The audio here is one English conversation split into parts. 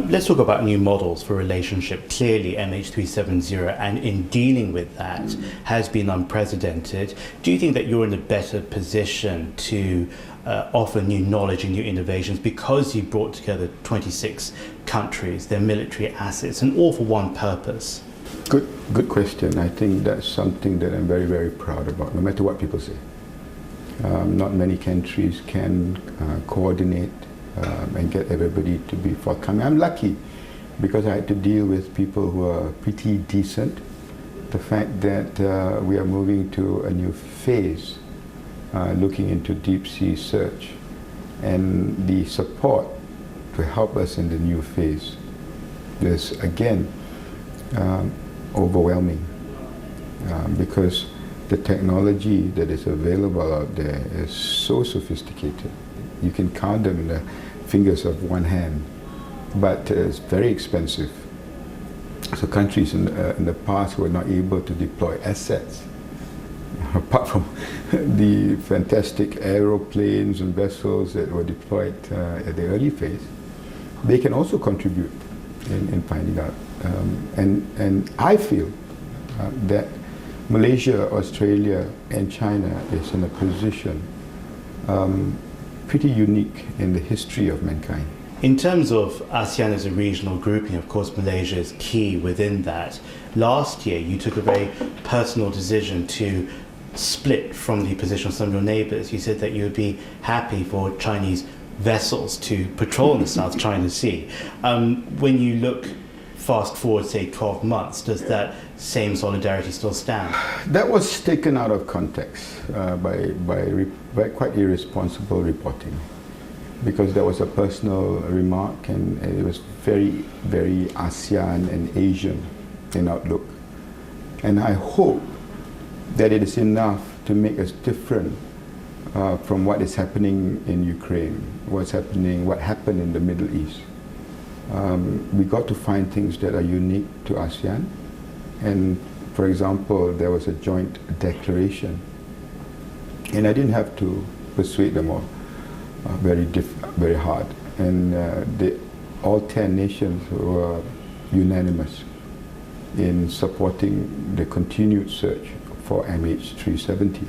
Let's talk about new models for relationship. Clearly, MH370, and in dealing with that, has been unprecedented. Do you think that you're in a better position to offer new knowledge and new innovations because you brought together 26 countries, their military assets, and all for one purpose? Good question. I think that's something that I'm very, very proud about, no matter what people say. Not many countries can coordinate and get everybody to be forthcoming. I'm lucky because I had to deal with people who are pretty decent. The fact that we are moving to a new phase, looking into deep sea search, and the support to help us in the new phase is again overwhelming because the technology that is available out there is so sophisticated. You can count them in the fingers of one hand, but it's very expensive. So countries in the past were not able to deploy assets, apart from the fantastic aeroplanes and vessels that were deployed at the early phase. They can also contribute in finding out. And I feel that Malaysia, Australia, and China is in a position pretty unique in the history of mankind. In terms of ASEAN as a regional grouping, of course, Malaysia is key within that. Last year, you took a very personal decision to split from the position of some of your neighbours. You said that you would be happy for Chinese vessels to patrol in the South China Sea. When you look fast forward, say, 12 months, does that same solidarity still stand? That was taken out of context by quite irresponsible reporting, because that was a personal remark and it was very, very ASEAN and Asian in outlook. And I hope that it is enough to make us different from what is happening in Ukraine, what happened in the Middle East. We got to find things that are unique to ASEAN. And for example, there was a joint declaration, and I didn't have to persuade them all very hard. And all 10 nations were unanimous in supporting the continued search for MH370.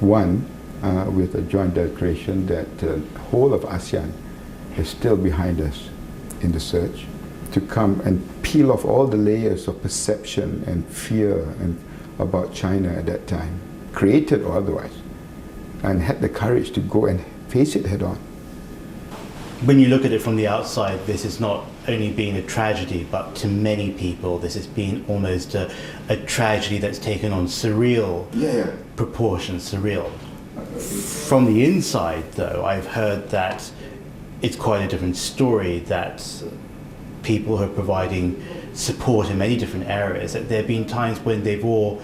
One, with a joint declaration that the whole of ASEAN is still behind us in the search, to come and peel off all the layers of perception and fear about China at that time, created or otherwise, and had the courage to go and face it head on. When you look at it from the outside, this has not only been a tragedy, but to many people, this has been almost a tragedy that's taken on surreal proportions, surreal. From the inside, though, I've heard that it's quite a different story, that people who are providing support in many different areas, that there have been times when they've all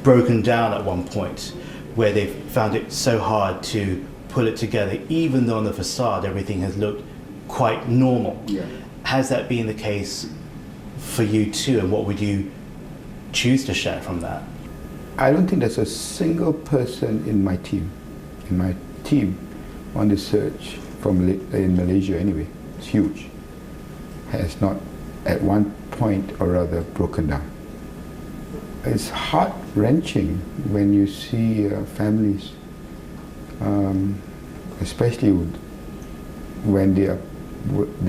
broken down at one point, where they've found it so hard to pull it together, even though on the facade everything has looked quite normal. Yeah. Has that been the case for you too, and what would you choose to share from that? I don't think there's a single person in my team on the search in Malaysia anyway, it's huge, has not at one point or other broken down. It's heart-wrenching when you see families, especially when they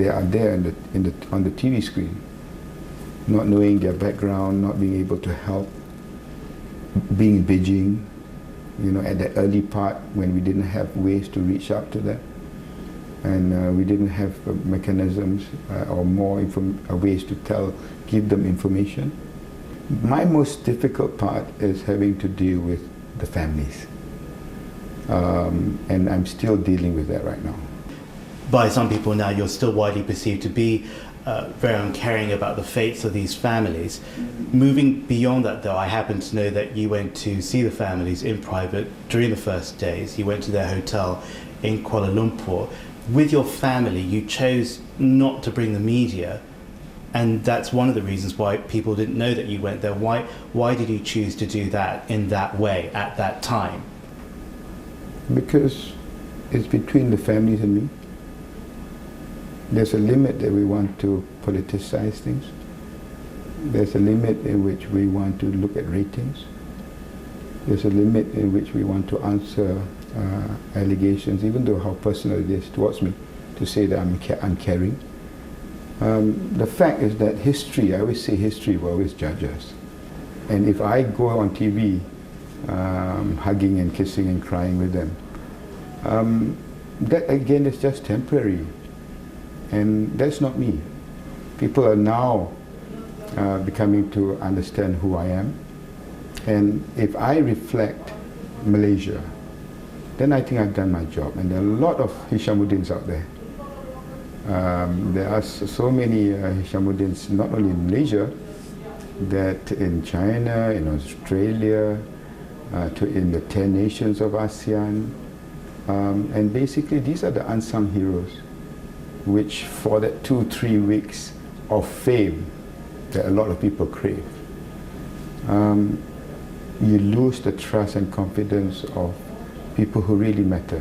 are there on the TV screen, not knowing their background, not being able to help, being Beijing, at the early part when we didn't have ways to reach out to them, and we didn't have mechanisms or more ways to give them information. My most difficult part is having to deal with the families, and I'm still dealing with that right now. By some people now, you're still widely perceived to be very uncaring about the fates of these families. Moving beyond that, though, I happen to know that you went to see the families in private during the first days. You went to their hotel in Kuala Lumpur. With your family, you chose not to bring the media, and that's one of the reasons why people didn't know that you went there. Why did you choose to do that in that way at that time? Because it's between the families and me. There's a limit that we want to politicize things. There's a limit in which we want to look at ratings. There's a limit in which we want to answer allegations, even though how personal it is towards me to say that I'm uncaring. The fact is that history, I always say history will always judge us. And if I go on TV hugging and kissing and crying with them, that again is just temporary. And that's not me. People are now becoming to understand who I am. And if I reflect Malaysia, then I think I've done my job. And there are a lot of Hishammuddins out there. There are so many Hishammuddins, not only in Malaysia, that in China, in Australia, in the 10 nations of ASEAN. And basically these are the unsung heroes, which for that 2-3 weeks of fame that a lot of people crave, you lose the trust and confidence of people who really matter.